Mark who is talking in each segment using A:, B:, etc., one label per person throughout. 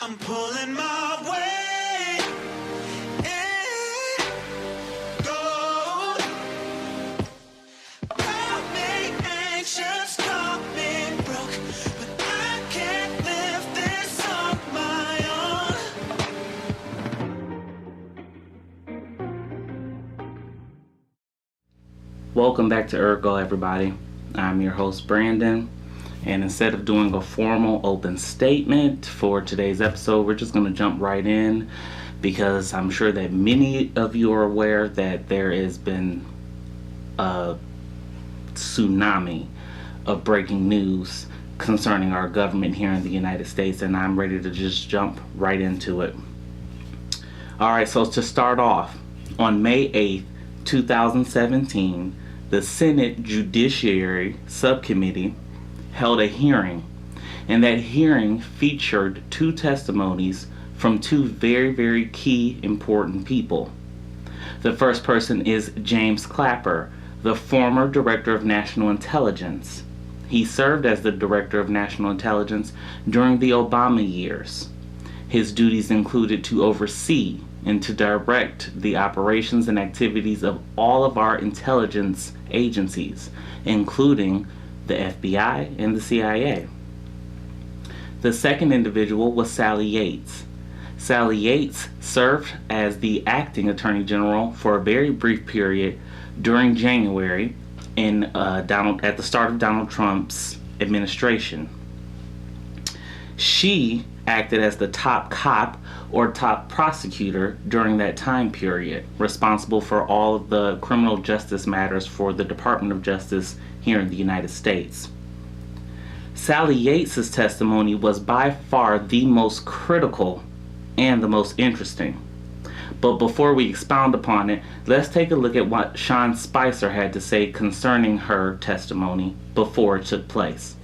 A: I'm pulling my weight in gold. Proud me anxious, caught me broke, but I can't live this on my own.
B: Welcome back to Ergo, everybody. I'm your host, Brandon. And instead of doing a formal open statement for today's episode, we're just going to jump right in because I'm sure that many of you are aware that there has been a tsunami of breaking news concerning our government here in the United States, and I'm ready to just jump right into it. Alright, so to start off, on May 8th, 2017, the Senate Judiciary Subcommittee held a hearing, and that hearing featured two testimonies from two very key important people. The first person is James Clapper, the former Director of National Intelligence. He served as the Director of National Intelligence during the Obama years. His duties included to oversee and to direct the operations and activities of all of our intelligence agencies, including the FBI and the CIA. The second individual was Sally Yates. Sally Yates served as the acting Attorney General for a very brief period during January at the start of Donald Trump's administration. She acted as the top cop or top prosecutor during that time period, responsible for all of the criminal justice matters for the Department of Justice here in the United States. Sally Yates' testimony was by far the most critical and the most interesting. But before we expound upon it, let's take a look at what Sean Spicer had to say concerning her testimony before it took place.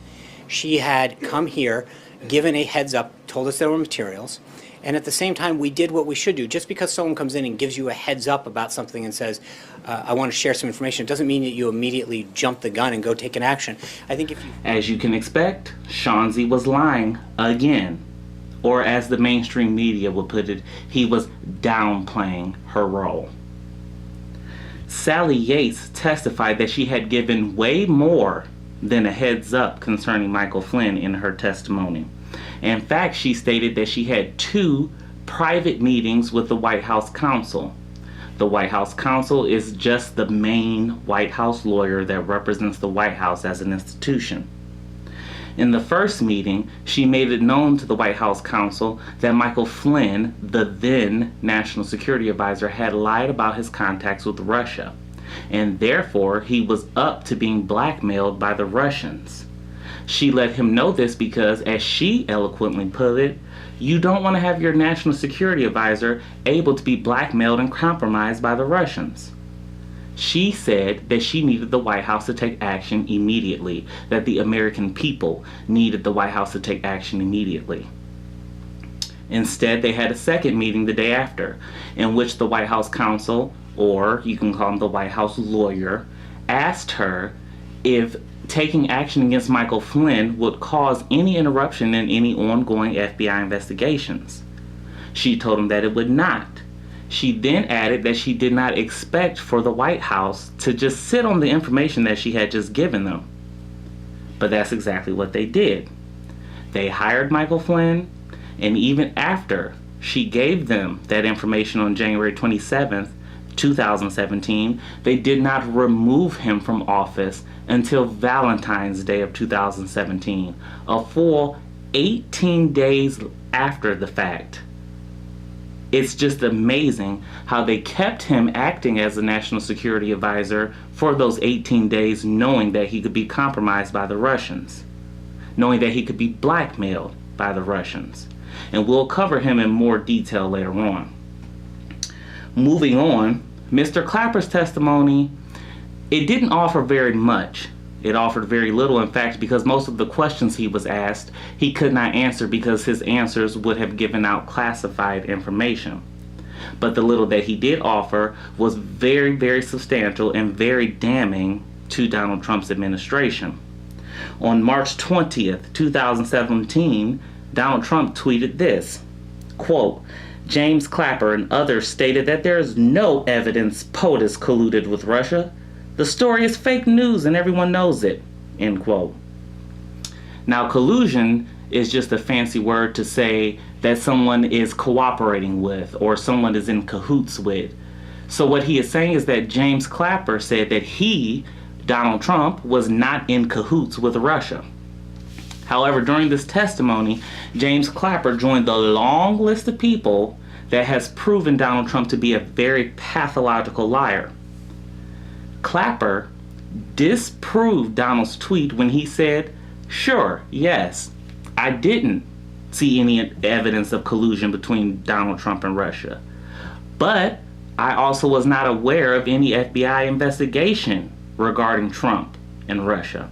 C: She had come here, given a heads up, told us there were materials, and at the same time we did what we should do. Just because someone comes in and gives you a heads up about something and says, I want to share some information, it doesn't mean that you immediately jump the gun and go take an action. I think
B: As you can expect, Shawnzy was lying again. Or as the mainstream media would put it, he was downplaying her role. Sally Yates testified that she had given way more than a heads up concerning Michael Flynn in her testimony. In fact, she stated that she had 2 private meetings with the White House Counsel. The White House Counsel is just the main White House lawyer that represents the White House as an institution. In the first meeting, she made it known to the White House Counsel that Michael Flynn, the then National Security Advisor, had lied about his contacts with Russia, and therefore he was up to being blackmailed by the Russians. She let him know this because, as she eloquently put it, you don't want to have your National Security Advisor able to be blackmailed and compromised by the Russians. She said that she needed the White House to take action immediately, that the American people needed the White House to take action immediately. Instead, they had a second meeting the day after, in which the White House Counsel, or you can call him the White House lawyer, asked her if taking action against Michael Flynn would cause any interruption in any ongoing FBI investigations. She told him that it would not. She then added that she did not expect for the White House to just sit on the information that she had just given them. But that's exactly what they did. They hired Michael Flynn, and even after she gave them that information on January 27th, 2017, they did not remove him from office until Valentine's Day of 2017, a full 18 days after the fact. It's just amazing how they kept him acting as a national security advisor for those 18 days, knowing that he could be compromised by the Russians, knowing that he could be blackmailed by the Russians. And we'll cover him in more detail later on. Moving on, Mr. Clapper's testimony, it didn't offer very much. It offered very little, in fact, because most of the questions he was asked, he could not answer because his answers would have given out classified information. But the little that he did offer was very substantial and very damning to Donald Trump's administration. On March 20th, 2017, Donald Trump tweeted this, quote, James Clapper and others stated that there is no evidence POTUS colluded with Russia. The story is fake news and everyone knows it, end quote. Now, collusion is just a fancy word to say that someone is cooperating with or someone is in cahoots with. So what he is saying is that James Clapper said that he, Donald Trump, was not in cahoots with Russia. However, during this testimony, James Clapper joined the long list of people that has proven Donald Trump to be a very pathological liar. Clapper disproved Donald's tweet when he said, sure, yes, I didn't see any evidence of collusion between Donald Trump and Russia. But I also was not aware of any FBI investigation regarding Trump and Russia.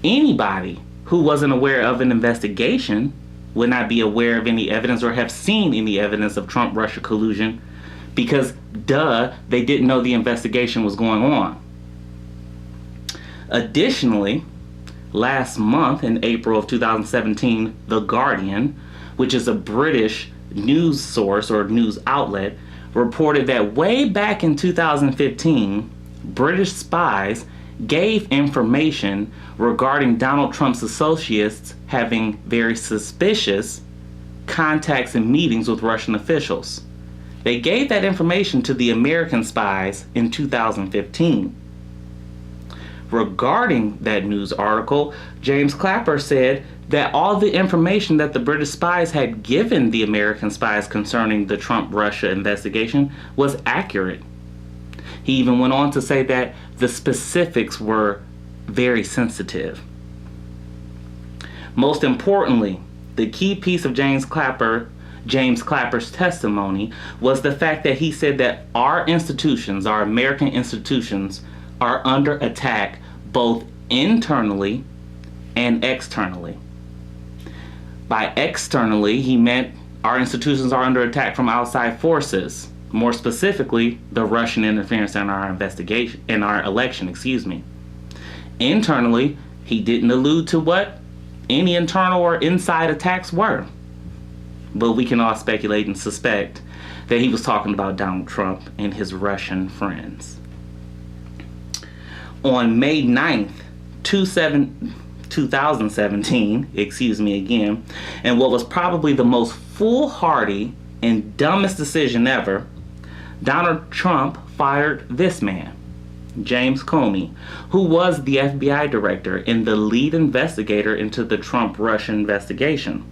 B: Anybody who wasn't aware of an investigation would not be aware of any evidence or have seen any evidence of Trump-Russia collusion because, they didn't know the investigation was going on. Additionally, last month in April of 2017, The Guardian, which is a British news source or news outlet, reported that way back in 2015, British spies gave information regarding Donald Trump's associates having very suspicious contacts and meetings with Russian officials. They gave that information to the American spies in 2015. Regarding that news article, James Clapper said that all the information that the British spies had given the American spies concerning the Trump-Russia investigation was accurate. He even went on to say that the specifics were very sensitive. Most importantly, the key piece of James Clapper's testimony was the fact that he said that our institutions, our American institutions, are under attack both internally and externally. By externally, he meant our institutions are under attack from outside forces, more specifically, the Russian interference in our investigation, in our election, Internally, he didn't allude to what any internal or inside attacks were. But we can all speculate and suspect that he was talking about Donald Trump and his Russian friends. On May 9th, 2017, and what was probably the most foolhardy and dumbest decision ever, Donald Trump fired this man, James Comey, who was the FBI director and the lead investigator into the Trump-Russia investigation.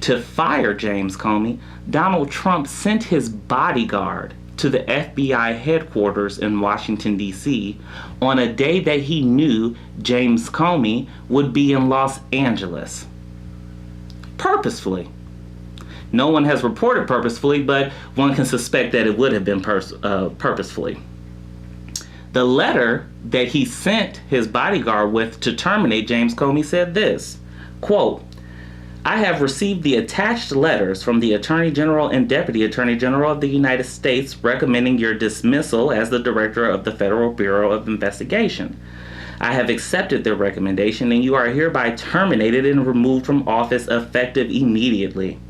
B: To fire James Comey, Donald Trump sent his bodyguard to the FBI headquarters in Washington, D.C. on a day that he knew James Comey would be in Los Angeles. Purposefully. No one has reported purposefully, but one can suspect that it would have been purposefully. The letter that he sent his bodyguard with to terminate James Comey said this, quote, I have received the attached letters from the Attorney General and Deputy Attorney General of the United States recommending your dismissal as the Director of the Federal Bureau of Investigation. I have accepted their recommendation and you are hereby terminated and removed from office effective immediately.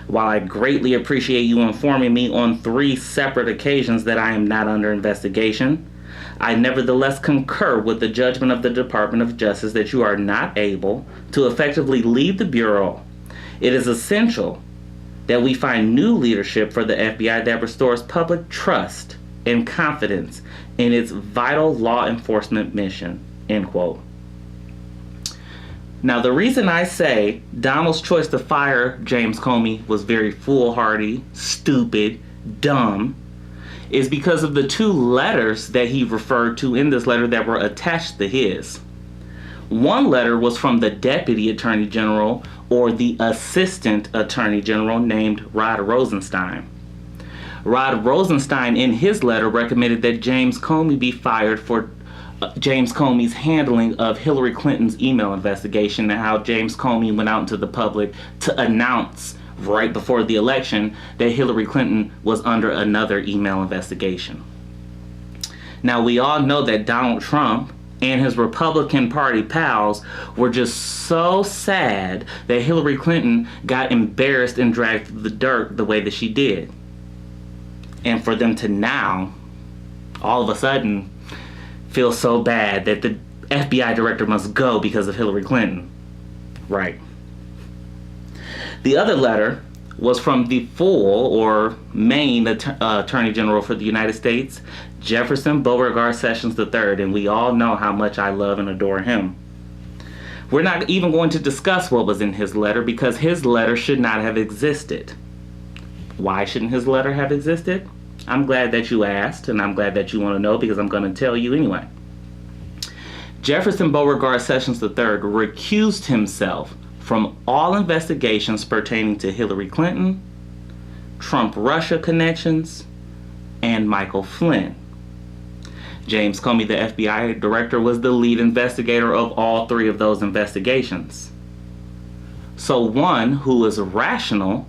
B: While I greatly appreciate you informing me on 3 separate occasions that I am not under investigation, I nevertheless concur with the judgment of the Department of Justice that you are not able to effectively lead the Bureau. It is essential that we find new leadership for the FBI that restores public trust and confidence in its vital law enforcement mission, end quote. Now, the reason I say Donald's choice to fire James Comey was very foolhardy, stupid, dumb, is because of the 2 letters that he referred to in this letter that were attached to his. One letter was from the Deputy Attorney General or the Assistant Attorney General named Rod Rosenstein. Rod Rosenstein in his letter recommended that James Comey be fired for James Comey's handling of Hillary Clinton's email investigation and how James Comey went out into the public to announce right before the election that Hillary Clinton was under another email investigation. Now, we all know that Donald Trump and his Republican Party pals were just so sad that Hillary Clinton got embarrassed and dragged through the dirt the way that she did. And for them to now, all of a sudden, feel so bad that the FBI director must go because of Hillary Clinton. Right. The other letter was from the full or main Attorney General for the United States, Jefferson Beauregard Sessions III, and we all know how much I love and adore him. We're not even going to discuss what was in his letter because his letter should not have existed. Why shouldn't his letter have existed? I'm glad that you asked, and I'm glad that you want to know because I'm going to tell you anyway. Jefferson Beauregard Sessions III recused himself from all investigations pertaining to Hillary Clinton, Trump-Russia connections, and Michael Flynn. James Comey, the FBI director, was the lead investigator of all three of those investigations. So one who is rational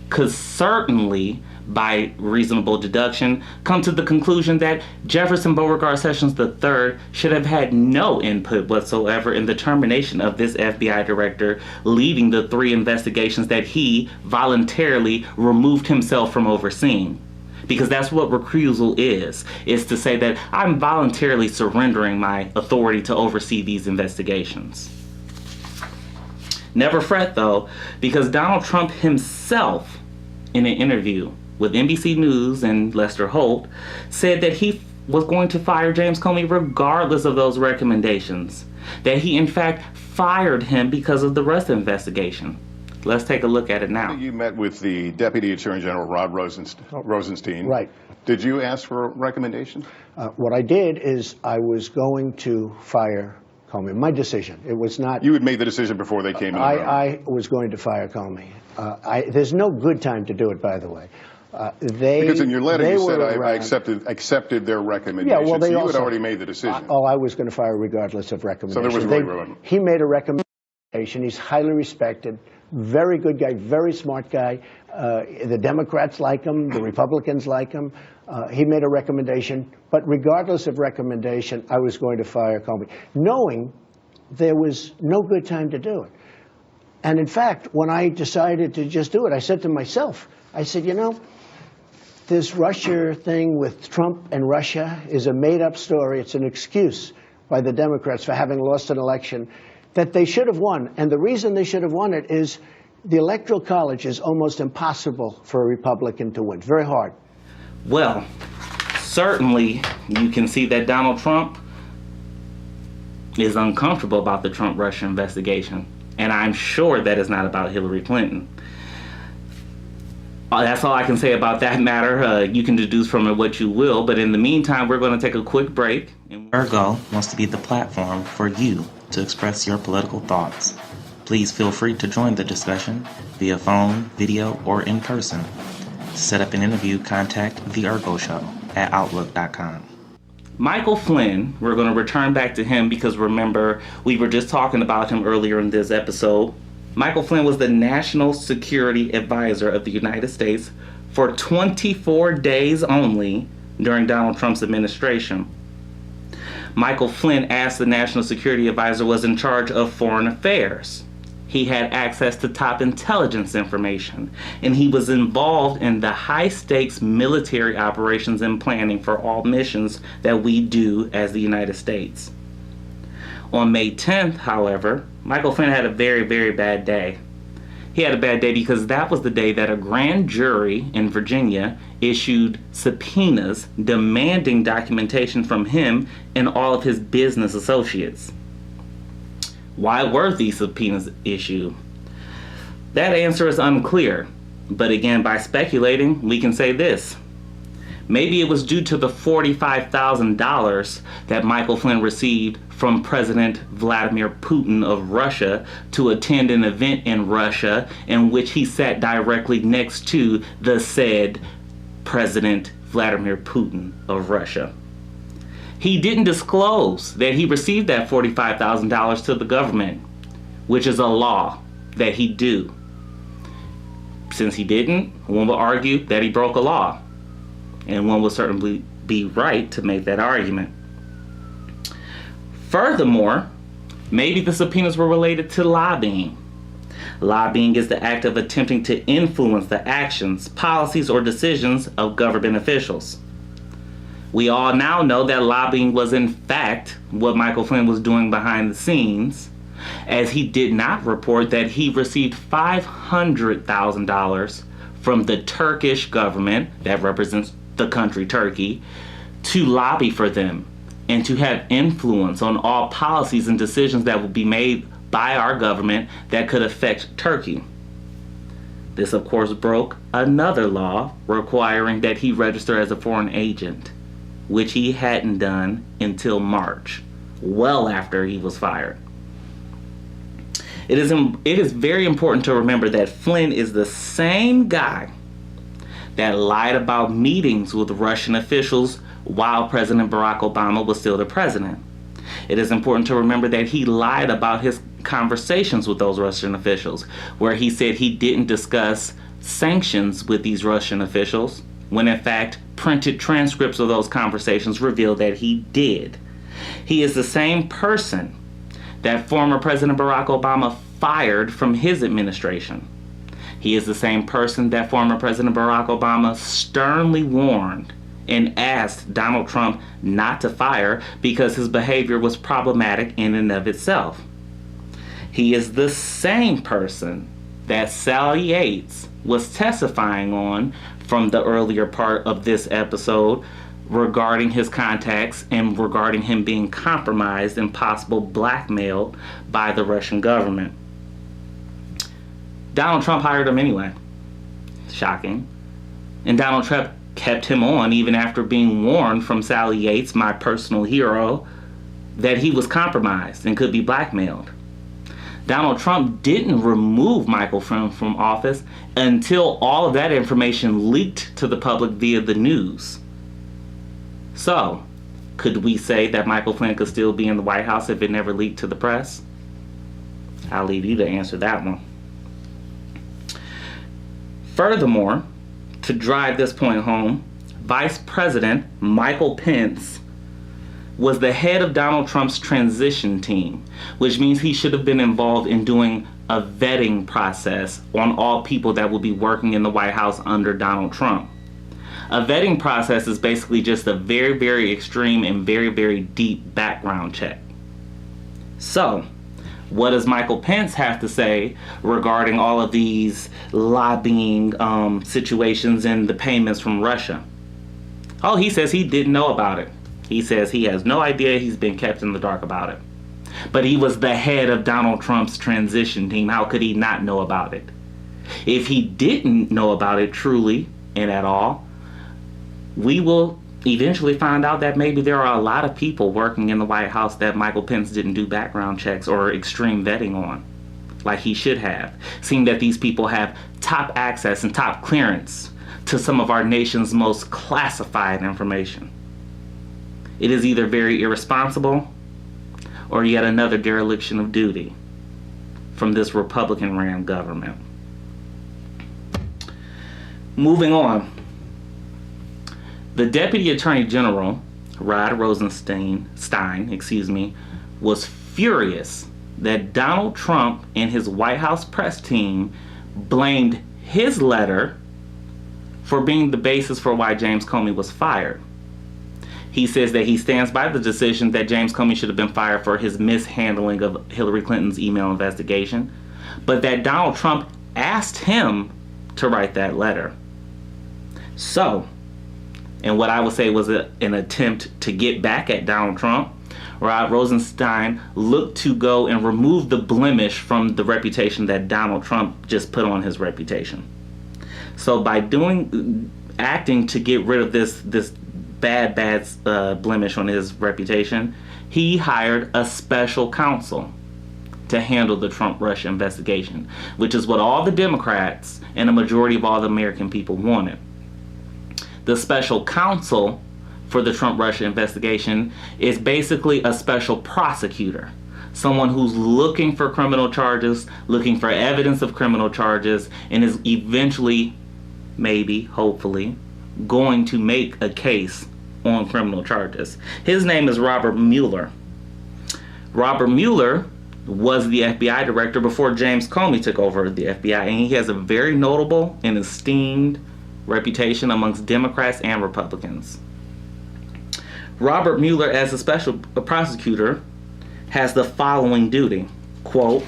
B: could certainly, by reasonable deduction, come to the conclusion that Jefferson Beauregard Sessions III should have had no input whatsoever in the termination of this FBI director leading the three investigations that he voluntarily removed himself from overseeing. Because that's what recusal is to say that I'm voluntarily surrendering my authority to oversee these investigations. Never fret though, because Donald Trump himself, in an interview with NBC News and Lester Holt, said that he was going to fire James Comey regardless of those recommendations. That he in fact fired him because of the Russia investigation. Let's take a look at it now.
D: You met with the Deputy Attorney General, Rod Rosenstein.
E: Right.
D: Did you ask for a recommendation?
E: What I did is I was going to fire Comey. My decision. It was not...
D: You had made the decition before they came in the room.
E: I was going to fire Comey. There's no good time to do it, by the way.
D: Because in your letter you said I accepted their recommendation.
E: Yeah, well, they
D: so you
E: also,
D: had already made the decision.
E: I was going to fire regardless of recommendation.
D: So there was really...
E: He made a recommendation. He's highly respected. Very good guy, very smart guy. The Democrats like him, the Republicans like him. He made a recommendation, but regardless of recommendation, I was going to fire Comey, knowing there was no good time to do it. And in fact, when I decided to just do it, I said to myself, I said, you know, this Russia thing with Trump and Russia is a made-up story. It's an excuse by the Democrats for having lost an election that they should have won. And the reason they should have won it is the Electoral College is almost impossible for a Republican to win. Very hard.
B: Well, certainly you can see that Donald Trump is uncomfortable about the Trump-Russia investigation. And I'm sure that is not about Hillary Clinton. That's all I can say about that matter. You can deduce from it what you will. But in the meantime, we're going to take a quick break. Ergo wants to be the platform for you to express your political thoughts. Please feel free to join the discussion via phone, video, or in person. To set up an interview, contact The Ergo Show at Outlook.com. Michael Flynn, we're going to return back to him because remember, we were just talking about him earlier in this episode. Michael Flynn was the National Security Advisor of the United States for 24 days only during Donald Trump's administration. Michael Flynn, as the National Security Advisor, was in charge of foreign affairs. He had access to top intelligence information, and he was involved in the high-stakes military operations and planning for all missions that we do as the United States. On May 10th, however, Michael Flynn had a very, very bad day. He had a bad day because that was the day that a grand jury in Virginia issued subpoenas demanding documentation from him and all of his business associates. Why were these subpoenas issued? That answer is unclear, but again, by speculating, we can say this. Maybe it was due to the $45,000 that Michael Flynn received from President Vladimir Putin of Russia to attend an event in Russia in which he sat directly next to the said President Vladimir Putin of Russia. He didn't disclose that he received that $45,000 to the government, which is a law that he do. Since he didn't, one will argue that he broke a law. And one will certainly be right to make that argument. Furthermore, maybe the subpoenas were related to lobbying. Lobbying is the act of attempting to influence the actions, policies, or decisions of government officials. We all now know that lobbying was in fact what Michael Flynn was doing behind the scenes, as he did not report that he received $500,000 from the Turkish government, that represents the country Turkey, to lobby for them and to have influence on all policies and decisions that would be made by our government that could affect Turkey. This, of course, broke another law requiring that he register as a foreign agent, which he hadn't done until March, well after he was fired. It is very important to remember that Flynn is the same guy that lied about meetings with Russian officials while President Barack Obama was still the president. It is important to remember that he lied about his conversations with those Russian officials, where he said he didn't discuss sanctions with these Russian officials, when in fact printed transcripts of those conversations reveal that he did. He is the same person that former President Barack Obama fired from his administration. He is the same person that former President Barack Obama sternly warned and asked Donald Trump not to fire because his behavior was problematic in and of itself. He is the same person that Sally Yates was testifying on from the earlier part of this episode regarding his contacts and regarding him being compromised and possible blackmail by the Russian government. Donald Trump hired him anyway. Shocking. And Donald Trump kept him on even after being warned from Sally Yates, my personal hero, that he was compromised and could be blackmailed. Donald Trump didn't remove Michael Flynn from office until all of that information leaked to the public via the news. So, could we say that Michael Flynn could still be in the White House if it never leaked to the press? I'll leave you to answer that one. Furthermore, to drive this point home, Vice President Michael Pence was the head of Donald Trump's transition team, which means he should have been involved in doing a vetting process on all people that will be working in the White House under Donald Trump. A vetting process is basically just a very, very extreme and very, very deep background check. So, what does Michael Pence have to say regarding all of these lobbying situations and the payments from Russia? Oh, he says he didn't know about it. He says he has no idea, he's been kept in the dark about it. But he was the head of Donald Trump's transition team. How could he not know about it? If he didn't know about it truly and at all, we will eventually find out that maybe there are a lot of people working in the White House that Michael Pence didn't do background checks or extreme vetting on, like he should have, seeing that these people have top access and top clearance to some of our nation's most classified information. It is either very irresponsible or yet another dereliction of duty from this Republican-ran government. Moving on. The Deputy Attorney General, Rod Rosenstein, was furious that Donald Trump and his White House press team blamed his letter for being the basis for why James Comey was fired. He says that he stands by the decision that James Comey should have been fired for his mishandling of Hillary Clinton's email investigation, but that Donald Trump asked him to write that letter. So, and what I would say was an attempt to get back at Donald Trump, Rod Rosenstein looked to go and remove the blemish from the reputation that Donald Trump just put on his reputation. So by acting to get rid of this bad blemish on his reputation, he hired a special counsel to handle the Trump-Russia investigation, which is what all the Democrats and a majority of all the American people wanted. The special counsel for the Trump-Russia investigation is basically a special prosecutor, someone who's looking for criminal charges, looking for evidence of criminal charges, and is eventually, maybe, hopefully, going to make a case on criminal charges. His name is Robert Mueller. Robert Mueller was the FBI director before James Comey took over the FBI, and he has a very notable and esteemed reputation amongst Democrats and Republicans. Robert Mueller, as a special prosecutor, has the following duty, quote,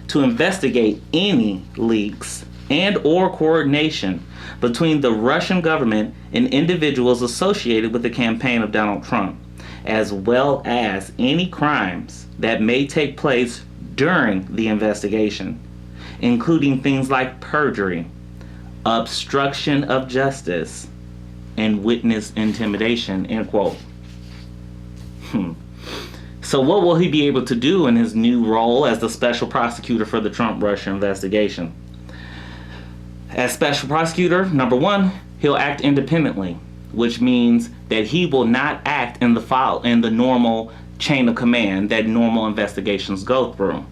B: to investigate any leaks and or coordination between the Russian government and individuals associated with the campaign of Donald Trump, as well as any crimes that may take place during the investigation, including things like perjury, obstruction of justice, and witness intimidation, end quote. So what will he be able to do in his new role as the special prosecutor for the Trump-Russia investigation? As special prosecutor, number one, he'll act independently, which means that he will not act in the normal chain of command that normal investigations go through.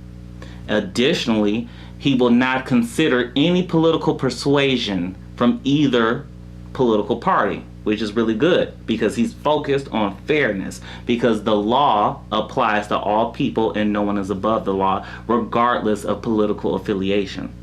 B: Additionally, he will not consider any political persuasion from either political party, which is really good because he's focused on fairness, because the law applies to all people and no one is above the law, regardless of political affiliation.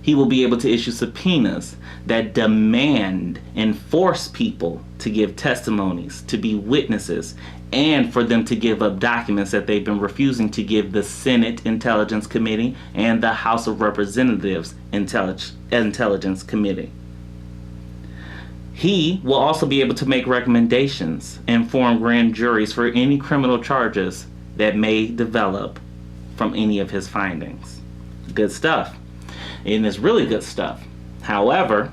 B: He will be able to issue subpoenas that demand and force people to give testimonies, to be witnesses, and for them to give up documents that they've been refusing to give the Senate Intelligence Committee and the House of Representatives Intelligence Committee. He will also be able to make recommendations and form grand juries for any criminal charges that may develop from any of his findings. Good stuff. And it's really good stuff. However,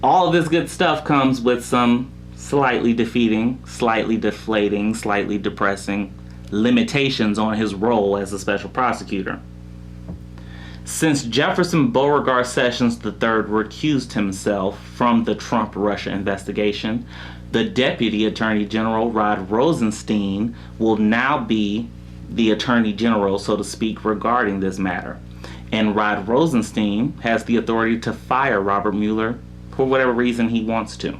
B: all of this good stuff comes with some slightly defeating, slightly deflating, slightly depressing limitations on his role as a special prosecutor. Since Jefferson Beauregard Sessions III recused himself from the Trump-Russia investigation, the Deputy Attorney General Rod Rosenstein will now be the Attorney General, so to speak, regarding this matter. And Rod Rosenstein has the authority to fire Robert Mueller for whatever reason he wants to.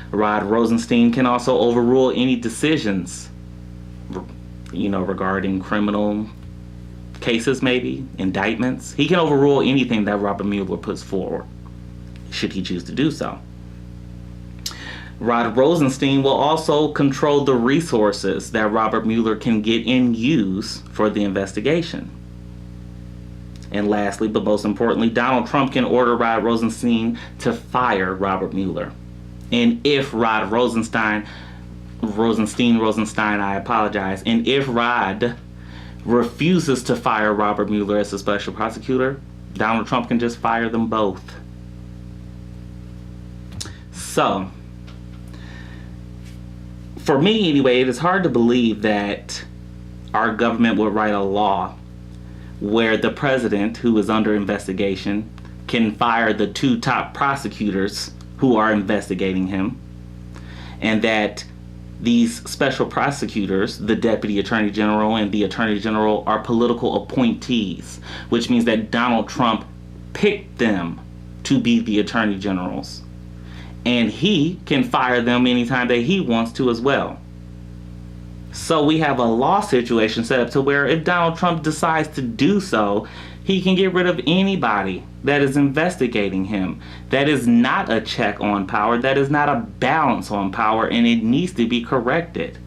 B: Rod Rosenstein can also overrule any decisions, regarding criminal cases, maybe indictments. He can overrule anything that Robert Mueller puts forward, should he choose to do so. Rod Rosenstein will also control the resources that Robert Mueller can get and use for the investigation. And lastly, but most importantly, Donald Trump can order Rod Rosenstein to fire Robert Mueller. And if Rod Rosenstein, I apologize. And if Rod refuses to fire Robert Mueller as a special prosecutor, Donald Trump can just fire them both. So, for me anyway, it is hard to believe that our government would write a law where the president, who is under investigation, can fire the two top prosecutors who are investigating him, and that these special prosecutors, the Deputy Attorney General and the Attorney General, are political appointees, which means that Donald Trump picked them to be the Attorney Generals. And he can fire them anytime that he wants to as well. So we have a law situation set up to where if Donald Trump decides to do so, he can get rid of anybody that is investigating him. That is not a check on power. That is not a balance on power, and it needs to be corrected.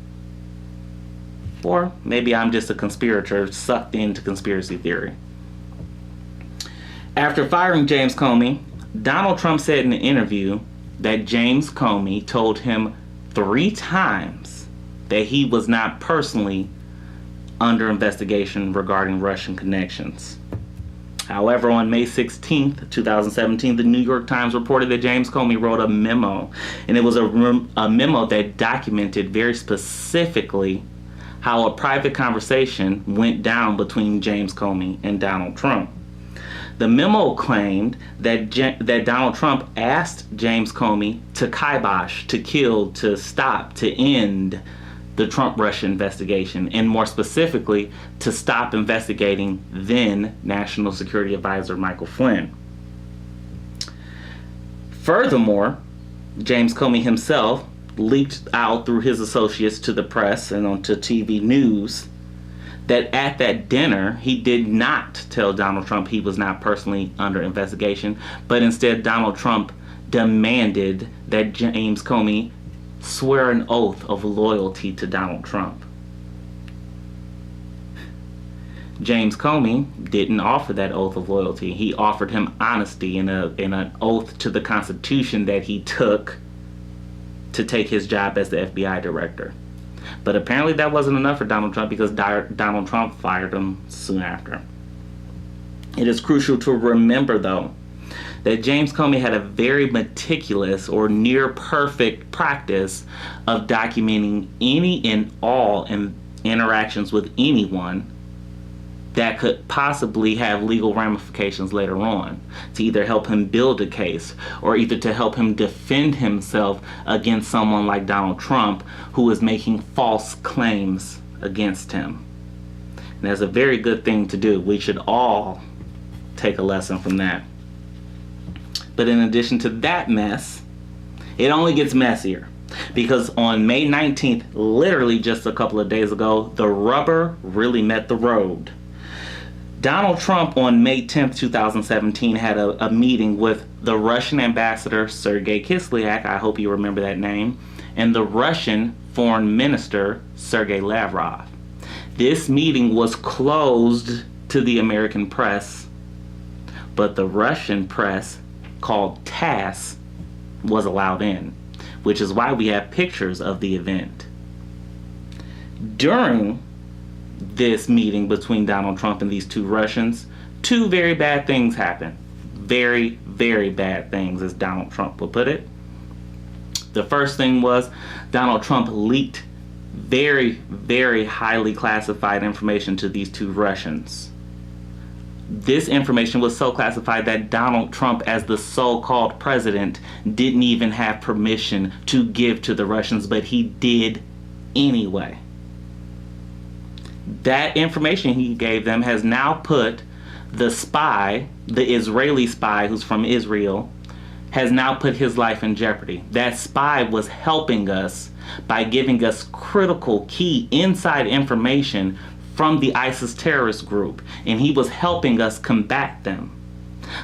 B: Or maybe I'm just a conspirator sucked into conspiracy theory. After firing James Comey, Donald Trump said in an interview that James Comey told him 3 times that he was not personally under investigation regarding Russian connections. However, on May 16th, 2017, the New York Times reported that James Comey wrote a memo, and it was a memo that documented very specifically how a private conversation went down between James Comey and Donald Trump. The memo claimed that Donald Trump asked James Comey to kibosh, to kill, to stop, to end the Trump-Russia investigation, and more specifically, to stop investigating then National Security Advisor Michael Flynn. Furthermore, James Comey himself leaked out through his associates to the press and onto TV news that at that dinner, he did not tell Donald Trump he was not personally under investigation, but instead Donald Trump demanded that James Comey swear an oath of loyalty to Donald Trump. James Comey didn't offer that oath of loyalty. He offered him honesty in an oath to the Constitution that he took to take his job as the FBI director. But apparently that wasn't enough for Donald Trump, because Donald Trump fired him soon after. It is crucial to remember, though, that James Comey had a very meticulous or near perfect practice of documenting any and all interactions with anyone that could possibly have legal ramifications later on, to either help him build a case or either to help him defend himself against someone like Donald Trump, who is making false claims against him. And that's a very good thing to do. We should all take a lesson from that. But in addition to that mess, it only gets messier. Because on May 19th, literally just a couple of days ago, the rubber really met the road. Donald Trump on May 10th, 2017 had a meeting with the Russian ambassador Sergei Kislyak, I hope you remember that name, and the Russian foreign minister Sergei Lavrov. This meeting was closed to the American press, but the Russian press, called TASS, was allowed in, which is why we have pictures of the event. During this meeting between Donald Trump and these two Russians, two very bad things happened. Very, very bad things, as Donald Trump would put it. The first thing was Donald Trump leaked very, very highly classified information to these two Russians. This information was so classified that Donald Trump, as the so-called president, didn't even have permission to give to the Russians, but he did anyway. That information he gave them has now put the spy, the Israeli spy who's from Israel, has now put his life in jeopardy. That spy was helping us by giving us critical key inside information from the ISIS terrorist group, and he was helping us combat them.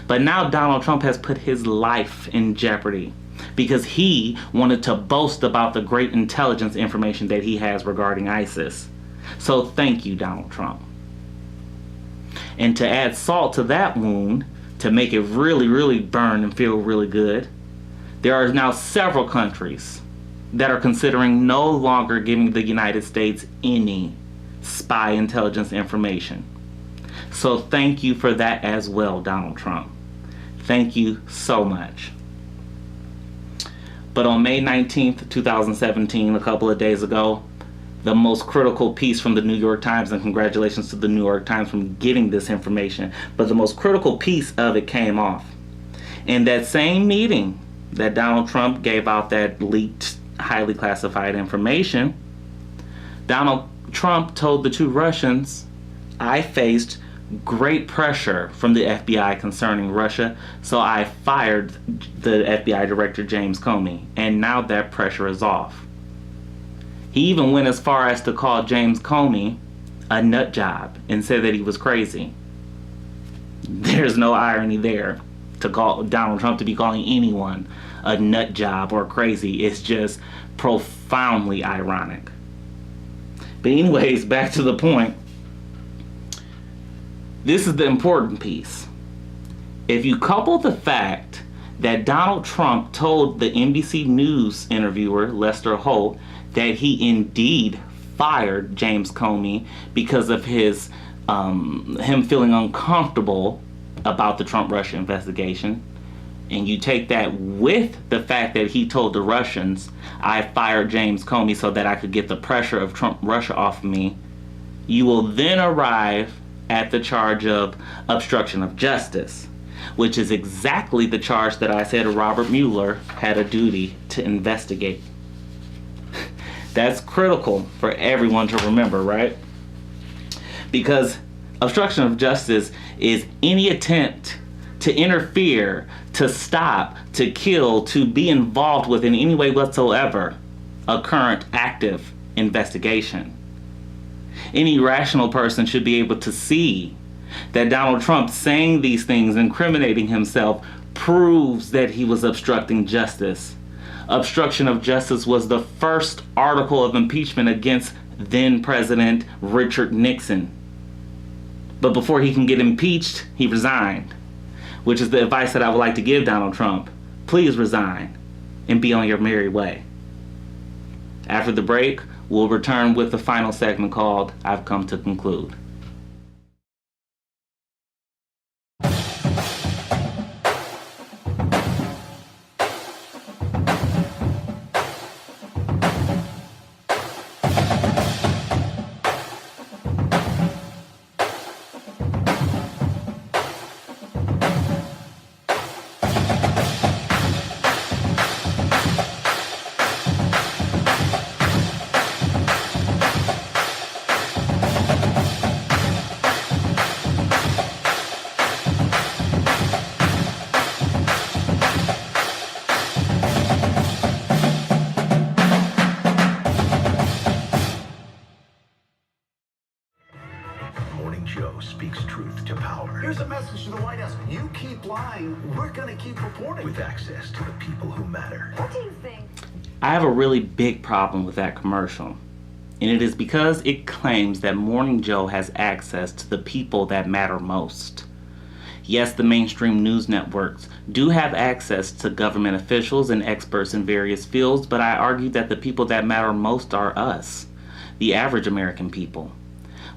B: But now Donald Trump has put his life in jeopardy because he wanted to boast about the great intelligence information that he has regarding ISIS. So thank you, Donald Trump. And to add salt to that wound, to make it really, really burn and feel really good, there are now several countries that are considering no longer giving the United States any spy intelligence information. So thank you for that as well, Donald Trump. Thank you so much. But on May 19th, 2017, a couple of days ago, the most critical piece from the New York Times, and congratulations to the New York Times for getting this information, but the most critical piece of it came off. In that same meeting that Donald Trump gave out that leaked, highly classified information, Donald Trump told the two Russians, I faced great pressure from the FBI concerning Russia, so I fired the FBI director James Comey, and now that pressure is off. He even went as far as to call James Comey a nut job and said that he was crazy. There's no irony there. To call Donald Trump to be calling anyone a nut job or crazy is just profoundly ironic. But anyways, back to the point. This is the important piece. If you couple the fact that Donald Trump told the NBC News interviewer Lester Holt that he indeed fired James Comey because of his him feeling uncomfortable about the Trump-Russia investigation, and you take that with the fact that he told the Russians, I fired James Comey so that I could get the pressure of Trump-Russia off of me, you will then arrive at the charge of obstruction of justice, which is exactly the charge that I said Robert Mueller had a duty to investigate. That's critical for everyone to remember, right? Because obstruction of justice is any attempt to interfere, to stop, to kill, to be involved with in any way whatsoever a current active investigation. Any rational person should be able to see that Donald Trump saying these things, incriminating himself, proves that he was obstructing justice. Obstruction of justice was the first article of impeachment against then President Richard Nixon. But before he can get impeached, he resigned, which is the advice that I would like to give Donald Trump. Please resign and be on your merry way. After the break, we'll return with the final segment called I've Come to Conclude.
F: Joe speaks truth to power.
G: Here's a message to the White House. You keep lying, we're going to keep reporting.
F: With access to the people who matter.
H: What do you think?
B: I have a really big problem with that commercial. And it is because it claims that Morning Joe has access to the people that matter most. Yes, the mainstream news networks do have access to government officials and experts in various fields, but I argue that the people that matter most are us, the average American people.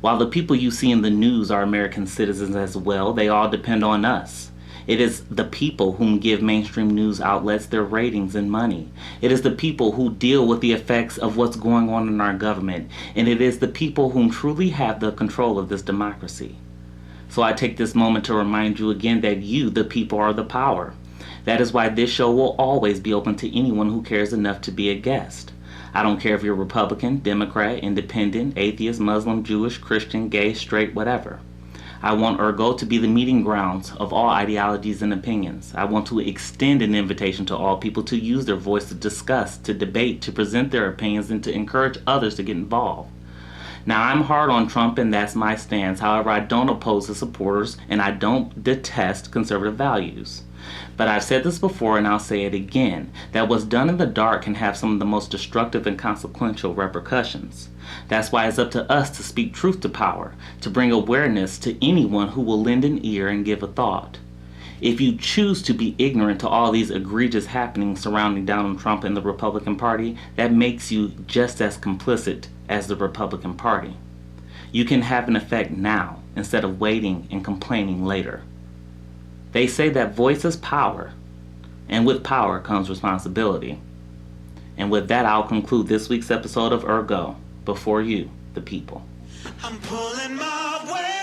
B: While the people you see in the news are American citizens as well, they all depend on us. It is the people whom give mainstream news outlets their ratings and money. It is the people who deal with the effects of what's going on in our government. And it is the people whom truly have the control of this democracy. So I take this moment to remind you again that you, the people, are the power. That is why this show will always be open to anyone who cares enough to be a guest. I don't care if you're Republican, Democrat, Independent, Atheist, Muslim, Jewish, Christian, gay, straight, whatever. I want Ergo to be the meeting grounds of all ideologies and opinions. I want to extend an invitation to all people to use their voice to discuss, to debate, to present their opinions, and to encourage others to get involved. Now, I'm hard on Trump, and that's my stance. However, I don't oppose his supporters, and I don't detest conservative values. But I've said this before, and I'll say it again, that what's done in the dark can have some of the most destructive and consequential repercussions. That's why it's up to us to speak truth to power, to bring awareness to anyone who will lend an ear and give a thought. If you choose to be ignorant to all these egregious happenings surrounding Donald Trump and the Republican Party, that makes you just as complicit as the Republican Party. You can have an effect now instead of waiting and complaining later. They say that voice is power, and with power comes responsibility. And with that, I'll conclude this week's episode of Ergo, Before You, the People.
A: I'm pulling my weight.